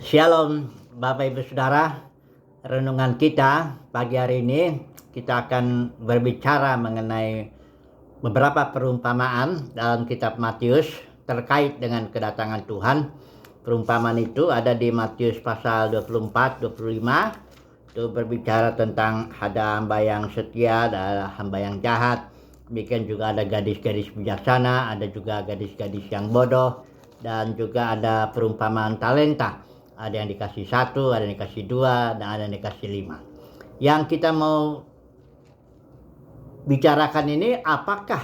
Shalom Bapak Ibu Saudara, renungan kita pagi hari ini kita akan berbicara mengenai beberapa perumpamaan dalam kitab Matius terkait dengan kedatangan Tuhan. Perumpamaan itu ada di Matius pasal 24-25. Itu berbicara tentang ada hamba yang setia, ada hamba yang jahat. Demikian juga ada gadis-gadis bijaksana, ada juga gadis-gadis yang bodoh, dan juga ada perumpamaan talenta. Ada yang dikasih 1, ada yang dikasih 2, dan ada yang dikasih 5. Yang kita mau bicarakan ini, apakah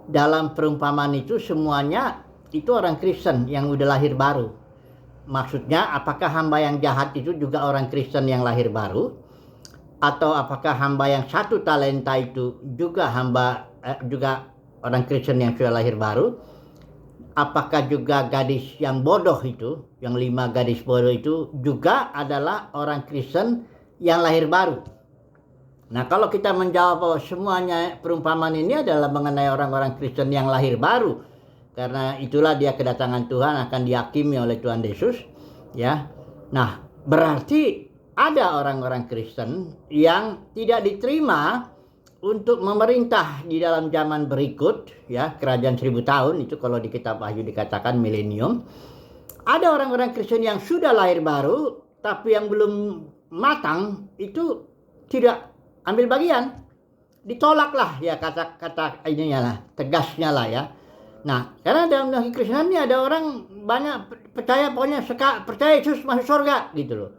dalam perumpamaan itu semuanya itu orang Kristen yang udah lahir baru? Maksudnya apakah hamba yang jahat itu juga orang Kristen yang lahir baru? Atau apakah hamba yang 1 talenta itu juga juga orang Kristen yang sudah lahir baru? Apakah juga gadis yang bodoh itu, yang 5 gadis bodoh itu juga adalah orang Kristen yang lahir baru? Nah, kalau kita menjawab bahwa semuanya perumpamaan ini adalah mengenai orang-orang Kristen yang lahir baru, karena itulah dia kedatangan Tuhan akan dihakimi oleh Tuhan Yesus, ya. Nah, berarti ada orang-orang Kristen yang tidak diterima untuk memerintah di dalam zaman berikut, ya, kerajaan 1000 tahun itu kalau di kitab Wahyu dikatakan milenium. Ada orang-orang Kristen yang sudah lahir baru tapi yang belum matang itu tidak ambil bagian, ditolaklah, ya, kata-kata ininya lah, tegasnya lah, ya. Nah, karena dalam Kristen ini ada orang banyak percaya, pokoknya percaya Yesus masuk surga gitu loh.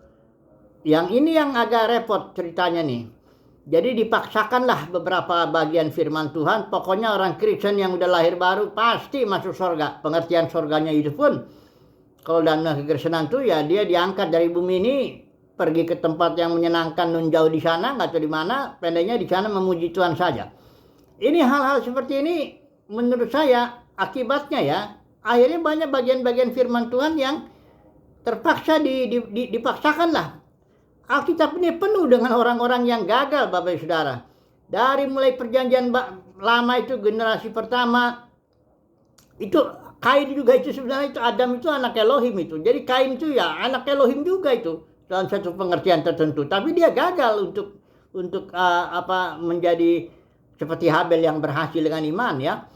Yang ini yang agak repot ceritanya nih. Jadi dipaksakanlah beberapa bagian firman Tuhan, pokoknya orang Kristen yang udah lahir baru pasti masuk surga. Pengertian surganya itu pun, kalau dalam kekristenan tuh ya dia diangkat dari bumi ini, pergi ke tempat yang menyenangkan nun jauh di sana, nggak tahu di mana, pendeknya di sana memuji Tuhan saja. Ini hal-hal seperti ini menurut saya akibatnya, ya, akhirnya banyak bagian-bagian firman Tuhan yang terpaksa dipaksakanlah. Alkitab ini penuh dengan orang-orang yang gagal, Bapak Ibu Saudara. Dari mulai perjanjian lama itu generasi pertama, itu Kain juga itu sebenarnya itu Adam itu anak Elohim itu. Jadi Kain itu ya anak Elohim juga itu dalam satu pengertian tertentu. Tapi dia gagal untuk menjadi seperti Habel yang berhasil dengan iman, ya.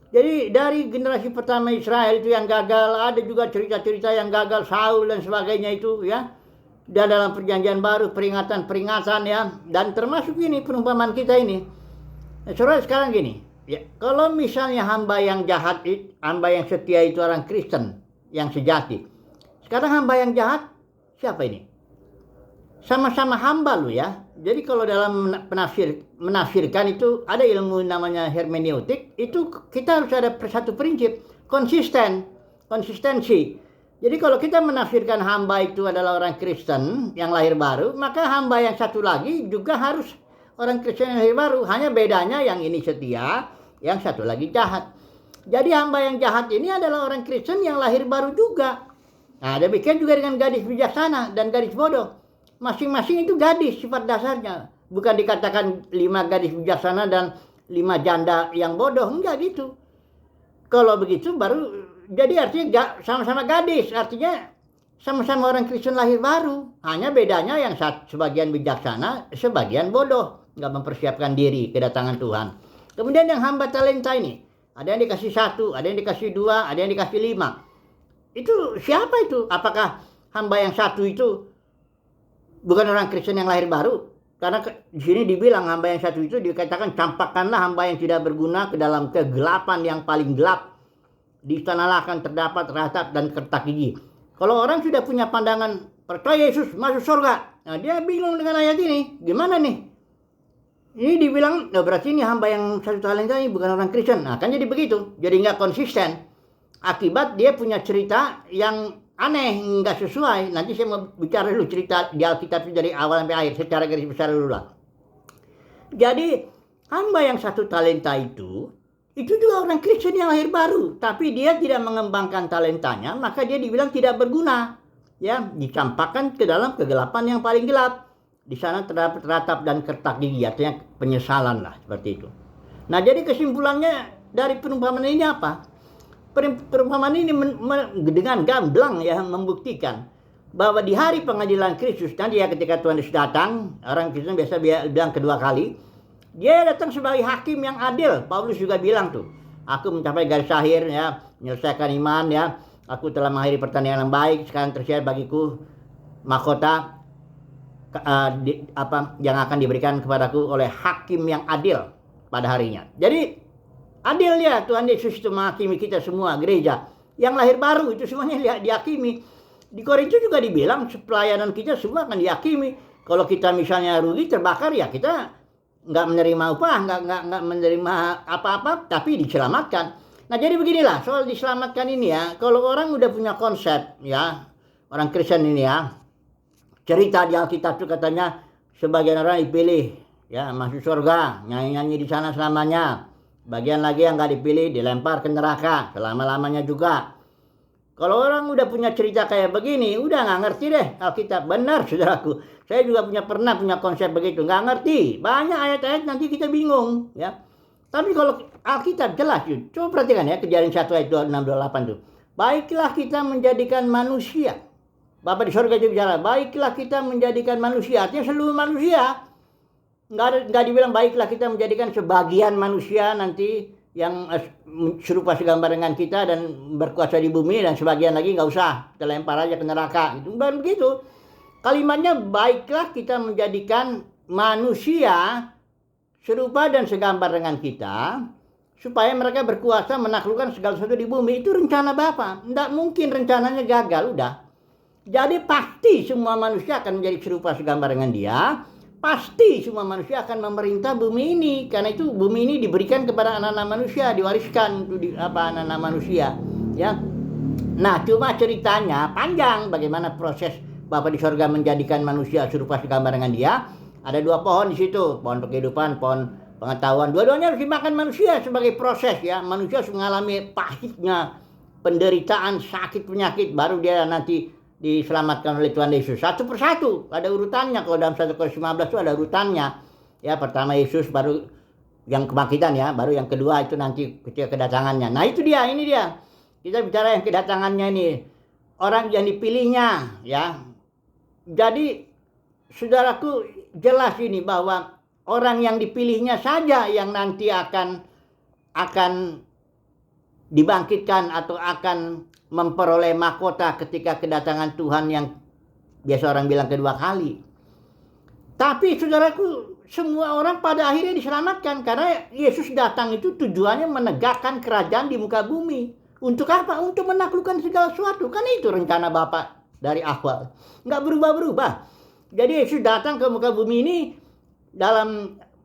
Jadi dari generasi pertama Israel itu yang gagal, ada juga cerita-cerita yang gagal, Saul dan sebagainya itu, ya. Dan dalam perjanjian baru peringatan-peringatan, ya, dan termasuk ini perumpamaan kita ini. Nah, saudara, sekarang gini, ya, kalau misalnya hamba yang jahat, hamba yang setia itu orang Kristen yang sejati. Sekarang hamba yang jahat siapa ini? Sama-sama hamba lu, ya. Jadi kalau dalam menafsirkan itu ada ilmu namanya hermeneutik, itu kita harus ada satu prinsip, konsistensi. Jadi kalau kita menafsirkan hamba itu adalah orang Kristen yang lahir baru, maka hamba yang satu lagi juga harus orang Kristen yang lahir baru. Hanya bedanya yang ini setia, yang satu lagi jahat. Jadi hamba yang jahat ini adalah orang Kristen yang lahir baru juga. Nah, demikian juga dengan gadis bijaksana dan gadis bodoh. Masing-masing itu gadis sifat dasarnya. Bukan dikatakan 5 gadis bijaksana dan 5 janda yang bodoh. Enggak gitu. Kalau begitu baru jadi artinya sama-sama gadis, artinya sama-sama orang Kristen lahir baru. Hanya bedanya yang sebagian bijaksana, sebagian bodoh, nggak mempersiapkan diri kedatangan Tuhan. Kemudian yang hamba talenta ini, ada yang dikasih 1, ada yang dikasih 2, ada yang dikasih 5. Itu siapa itu? Apakah hamba yang 1 itu bukan orang Kristen yang lahir baru? Karena di sini dibilang hamba yang 1 itu dikatakan campakkanlah hamba yang tidak berguna ke dalam kegelapan yang paling gelap. Di sanalah akan terdapat ratap dan kertak gigi. Kalau orang sudah punya pandangan percaya Yesus masuk surga, nah dia bingung dengan ayat ini. Gimana nih? Ini dibilang, nah berarti ini hamba yang 1 talenta ini bukan orang Kristen. Nah kan jadi begitu. Jadi nggak konsisten. Akibat dia punya cerita yang aneh, nggak sesuai. Nanti saya mau bicara dulu cerita di Alkitab dari awal sampai akhir secara garis besar dulu lah. Jadi hamba yang 1 talenta itu juga orang Kristen yang lahir baru, tapi dia tidak mengembangkan talentanya, maka dia dibilang tidak berguna, ya, dicampakkan ke dalam kegelapan yang paling gelap. Di sana terdapat ratap dan kertak gigi, artinya penyesalan lah, seperti itu. Nah, jadi kesimpulannya dari perumpamaan ini apa? Perumpamaan ini dengan gamblang, ya, membuktikan bahwa di hari pengadilan Kristus nanti ya, ketika Tuhan Yesus datang, orang Kristen biasa bilang kedua kali, dia datang sebagai hakim yang adil. Paulus juga bilang tuh, aku mencapai garis akhir ya, menyelesaikan iman ya, aku telah mengakhiri pertandingan yang baik, sekarang tersiap bagiku mahkota yang akan diberikan kepadaku oleh hakim yang adil pada harinya. Jadi adil ya, Tuhan Yesus itu menghakimi kita semua, gereja yang lahir baru itu semuanya dihakimi. Di Korintus juga dibilang pelayanan kita semua akan dihakimi. Kalau kita misalnya rugi terbakar ya kita nggak menerima upah, nggak menerima apa-apa, tapi diselamatkan. Nah jadi beginilah soal diselamatkan ini ya. Kalau orang udah punya konsep ya, orang Kristen ini ya, cerita di Alkitab itu katanya sebagian orang dipilih ya masuk surga, nyanyi-nyanyi di sana selamanya. Bagian lagi yang nggak dipilih dilempar ke neraka selama-lamanya juga. Kalau orang udah punya cerita kayak begini, udah nggak ngerti deh Alkitab. Benar saudaraku, saya juga pernah punya konsep begitu, nggak ngerti. Banyak ayat-ayat nanti kita bingung ya. Tapi kalau Alkitab jelas, coba perhatikan ya, Kejadian 1 ayat 26-28 tuh. Baiklah kita menjadikan manusia. Bapa di surga itu bicara, baiklah kita menjadikan manusia. Artinya seluruh manusia. Nggak dibilang baiklah kita menjadikan sebagian manusia nanti yang serupa segambar dengan kita dan berkuasa di bumi, dan sebagian lagi nggak usah, kita lempar aja ke neraka. Itu bukan begitu. Kalimatnya baiklah kita menjadikan manusia serupa dan segambar dengan kita, supaya mereka berkuasa menaklukkan segala sesuatu di bumi. Itu rencana Bapa. Nggak mungkin rencananya gagal, udah. Jadi pasti semua manusia akan menjadi serupa segambar dengan dia. Pasti semua manusia akan memerintah bumi ini. Karena itu bumi ini diberikan kepada anak-anak manusia, diwariskan anak-anak manusia. Ya. Nah, cuma ceritanya panjang bagaimana proses Bapa di surga menjadikan manusia serupa segambar dengan dia. Ada 2 pohon di situ, pohon kehidupan, pohon pengetahuan. Dua-duanya harus dimakan manusia sebagai proses ya. Manusia harus mengalami pahitnya penderitaan, sakit, penyakit, baru dia nanti diselamatkan oleh Tuhan Yesus. Satu persatu ada urutannya. Kalau dalam 1 Korintus 15 itu ada urutannya. Ya, pertama Yesus, baru yang kebangkitan ya, baru yang kedua itu nanti ketika kedatangannya. Nah, itu dia, ini dia. Kita bicara yang kedatangannya ini. Orang yang dipilihnya ya. Jadi saudaraku, jelas ini bahwa orang yang dipilihnya saja yang nanti akan dibangkitkan atau akan memperoleh mahkota ketika kedatangan Tuhan yang biasa orang bilang kedua kali. Tapi saudaraku, semua orang pada akhirnya diselamatkan karena Yesus datang itu tujuannya menegakkan kerajaan di muka bumi. Untuk apa? Untuk menaklukkan segala sesuatu. Kan itu rencana Bapa dari awal. Nggak berubah-berubah. Jadi Yesus datang ke muka bumi ini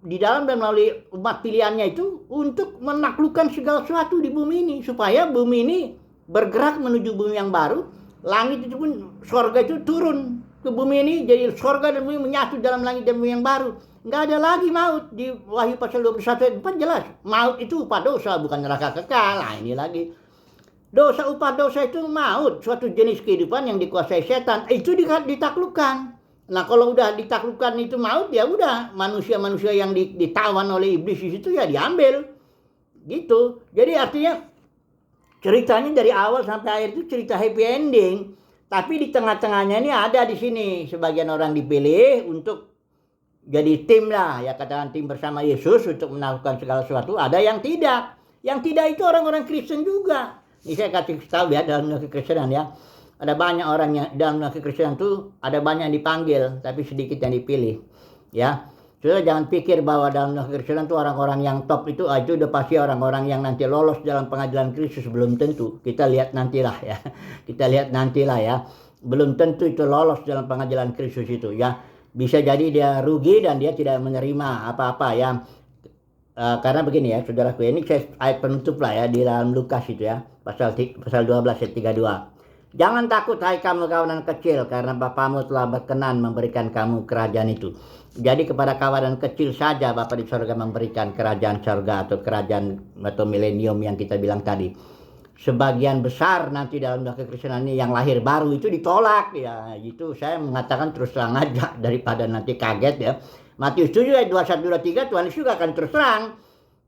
di dalam dan melalui umat pilihannya itu untuk menaklukkan segala sesuatu di bumi ini, supaya bumi ini bergerak menuju bumi yang baru. Langit itu pun, sorga itu turun ke bumi ini, jadi sorga dan bumi menyatu dalam langit dan bumi yang baru. Nggak ada lagi maut. Di Wahyu pasal 21 ayat 4 jelas, maut itu upah dosa, bukan neraka kekal. Nah ini lagi, dosa, upah dosa itu maut, suatu jenis kehidupan yang dikuasai setan. Itu ditaklukkan. Nah kalau udah ditaklukkan itu maut, ya udah, manusia-manusia yang ditawan oleh iblis di situ ya diambil gitu. Jadi artinya ceritanya dari awal sampai akhir itu cerita happy ending. Tapi di tengah-tengahnya ini ada di sini sebagian orang dipilih untuk jadi tim lah, ya katakan tim bersama Yesus untuk menaklukkan segala sesuatu. Ada yang tidak. Yang tidak itu orang-orang Kristen juga. Ini saya kasih tahu ya, dalam dunia kekristenan ya. Ada banyak orang yang dalam dunia kekristenan itu, ada banyak yang dipanggil, tapi sedikit yang dipilih. Ya, saudara jangan pikir bahwa dalam dunia kekristenan itu orang-orang yang top itu udah pasti orang-orang yang nanti lolos dalam pengadilan Kristus. Belum tentu. Kita lihat nantilah ya. Kita lihat nantilah ya. Belum tentu itu lolos dalam pengadilan Kristus itu ya. Bisa jadi dia rugi dan dia tidak menerima apa-apa ya. Karena begini ya, saudaraku, ini ayat penutup lah ya di dalam Lukas itu ya, pasal 12 ayat 32. Jangan takut hai kamu kawanan kecil, karena Bapamu telah berkenan memberikan kamu kerajaan itu. Jadi kepada kawanan kecil saja Bapa di surga memberikan kerajaan surga atau kerajaan atau milenium yang kita bilang tadi. Sebagian besar nanti dalam dunia kekristenan ini yang lahir baru itu ditolak ya. Itu saya mengatakan terus terang aja daripada nanti kaget ya. Matius 7 ayat 21-23 Tuhan Yesus juga akan terus terang.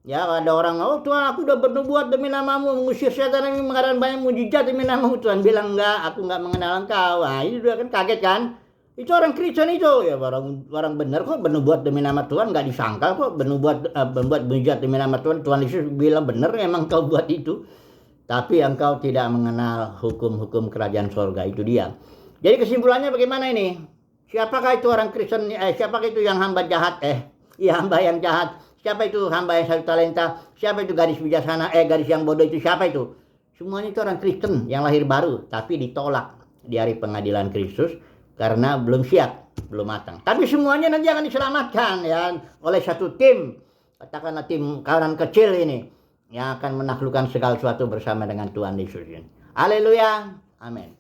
Ya, ada orang, oh Tuhan aku udah bernubuat demi namamu, mengusir setan ini, mengadakan banyak mujizat demi namamu. Tuhan bilang enggak, aku enggak mengenal engkau. Nah, itu juga kan kaget kan? Itu orang Kristen itu, ya orang benar kok bernubuat demi nama Tuhan, nggak disangka kok berbuat mujizat demi nama Tuhan. Tuhan Yesus bilang benar emang kau buat itu. Tapi engkau tidak mengenal hukum-hukum kerajaan sorga, itu dia. Jadi kesimpulannya bagaimana ini? Siapakah itu orang Kristen? Siapakah itu yang hamba jahat? Iya, hamba yang jahat. Siapa itu hamba yang 1 talenta? Siapa itu gadis bijaksana? Gadis yang bodoh itu siapa itu? Semuanya itu orang Kristen yang lahir baru, tapi ditolak di hari pengadilan Kristus karena belum siap, belum matang. Tapi semuanya nanti akan diselamatkan ya oleh satu tim, katakanlah tim kawanan kecil ini yang akan menaklukkan segala sesuatu bersama dengan Tuhan Yesus. Haleluya. Amin.